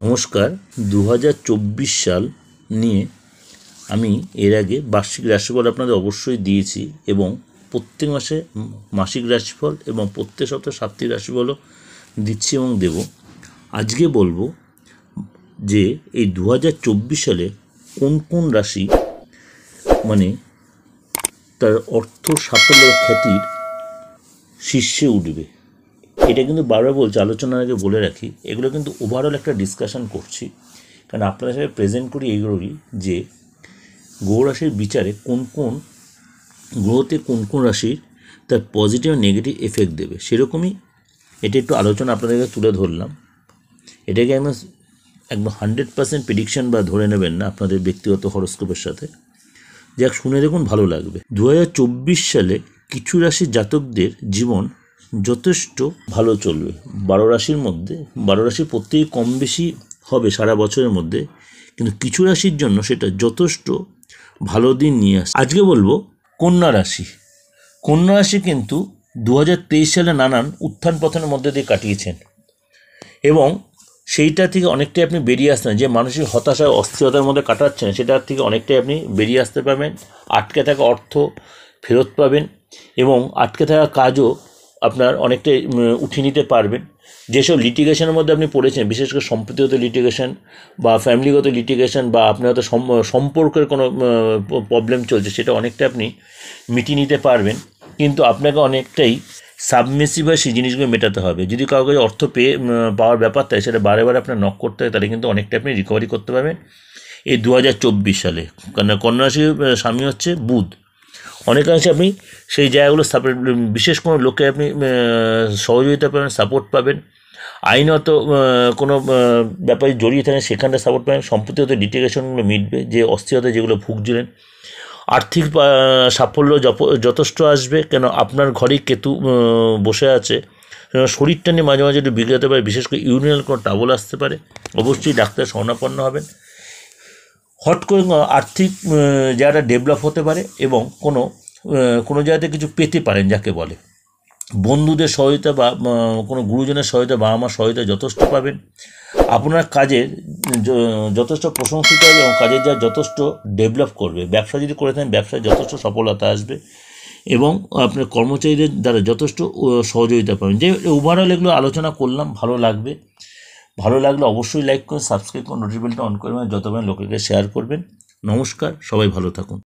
নমস্কার। 2024 সাল নিয়ে আমি এর আগে বার্ষিক রাশিফল আপনাদের অবশ্যই দিয়েছি এবং প্রত্যেক মাসে মাসিক রাশিফল এবং প্রত্যেক সপ্তাহে সাপ্তাহিক রাশিফলও দিচ্ছি এবং দেব। আজকে বলবো যে এই 2024 সালে কোন কোন রাশি মানে তার অর্থ সাফল্য খ্যাতির শীর্ষে উঠবে। এটা কিন্তু বারবার বলছি, আলোচনার আগে বলে রাখি, এগুলো কিন্তু ওভারঅল একটা ডিসকাশন করছি, কারণ আপনাদের সাথে প্রেজেন্ট করি এইগুলোই যে গ্রহ রাশির বিচারে কোন কোন গ্রহতে কোন কোন রাশির তার পজিটিভ ও নেগেটিভ এফেক্ট দেবে, সেরকমই এটা একটু আলোচনা আপনাদেরকে তুলে ধরলাম। এটাকে একদম 100% প্রেডিকশন বা ধরে নেবেন না আপনাদের ব্যক্তিগত হরস্কোপের সাথে। যাক, শুনে দেখুন, ভালো লাগবে। 2024 সালে কিছু রাশির জাতকদের জীবন যথেষ্ট ভালো চলবে। 12 রাশির মধ্যে 12 রাশির প্রত্যেকই কম বেশি হবে সারা বছরের মধ্যে, কিন্তু কিছু রাশির জন্য সেটা যথেষ্ট ভালো দিন নিয়ে আসে। আজকে বলবো কন্যা রাশি। কন্যা রাশি কিন্তু 2023 সালে নানান উত্থান পতনের মধ্যে দিয়ে কাটিয়েছেন এবং সেইটা থেকে অনেকটাই আপনি বেরিয়ে আসতেন। যে মানসিক হতাশা অস্থিরতার মধ্যে কাটাচ্ছেন সেটার থেকে অনেকটাই আপনি বেরিয়ে আসতে পারবেন। আটকে থাকা অর্থ ফেরত পাবেন এবং আটকে থাকা কাজও আপনার অনেকটাই উঠিয়ে নিতে পারবেন। যেসব লিটিগেশনের মধ্যে আপনি পড়েছেন, বিশেষ করে সম্পত্তিগত লিটিগেশন বা ফ্যামিলিগত লিটিগেশন বা আপনার হয়তো সম্পর্কের কোনো প্রবলেম চলছে, সেটা অনেকটা আপনি মিটিয়ে নিতে পারবেন। কিন্তু আপনাকে অনেকটাই সাবমিসিভ হয় সেই জিনিসগুলো মেটাতে হবে। যদি কাউকে অর্থ পাওয়ার ব্যাপার থাকে, সেটা বারে বারে আপনার নক করতে হয়, তাহলে কিন্তু অনেকটা আপনি রিকভারি করতে পারবেন এই 2024 সালে। কারণ কন্যা রাশির স্বামী হচ্ছে বুধ। অনেকাংশে আপনি সেই জায়গাগুলো বিশেষ কোনো লোকে আপনি সহযোগিতা পাবেন, সাপোর্ট পাবেন। আইনত কোনো ব্যাপারে জড়িয়ে থাকেন, সেখানটা সাপোর্ট পাবেন। সম্পত্তিগত লিটিগেশনগুলো মিটবে, যে অস্থিরতা যেগুলো ভুগছিলেন। আর্থিক সাফল্য যথেষ্ট আসবে, কেন আপনার ঘরেই কেতু বসে আছে। শরীরটা নিয়ে মাঝে মাঝে একটু বিগড়াতে পারে, বিশেষ করে ইউরিনাল কোনো ট্রাবল আসতে পারে। অবশ্যই ডাক্তার শরণাপন্ন হবেন। হট করে আর্থিক জায়গাটা ডেভেলপ হতে পারে এবং কোনো জায়গাতে কিছু পেতে পারেন, যাকে বলে। বন্ধুদের সহায়তা বা কোনো গুরুজনের সহায়তা, বাবা মার সহায়তা যথেষ্ট পাবেন। আপনার কাজের যথেষ্ট প্রশংসিত হবে এবং কাজের যা যথেষ্ট ডেভেলপ করবে। ব্যবসা যদি করে থাকেন, ব্যবসায় যথেষ্ট সফলতা আসবে এবং আপনার কর্মচারীদের দ্বারা যথেষ্ট সহযোগিতা পাবেন। যে ওভারঅল এগুলো আলোচনা করলাম, ভালো লাগবে। ভালো লাগলে অবশ্যই লাইক করুন, সাবস্ক্রাইব করুন, নোটিফিকেশনটা অন করবেন, যত পারেন লোকেকে শেয়ার করবেন। নমস্কার, সবাই ভালো থাকুন।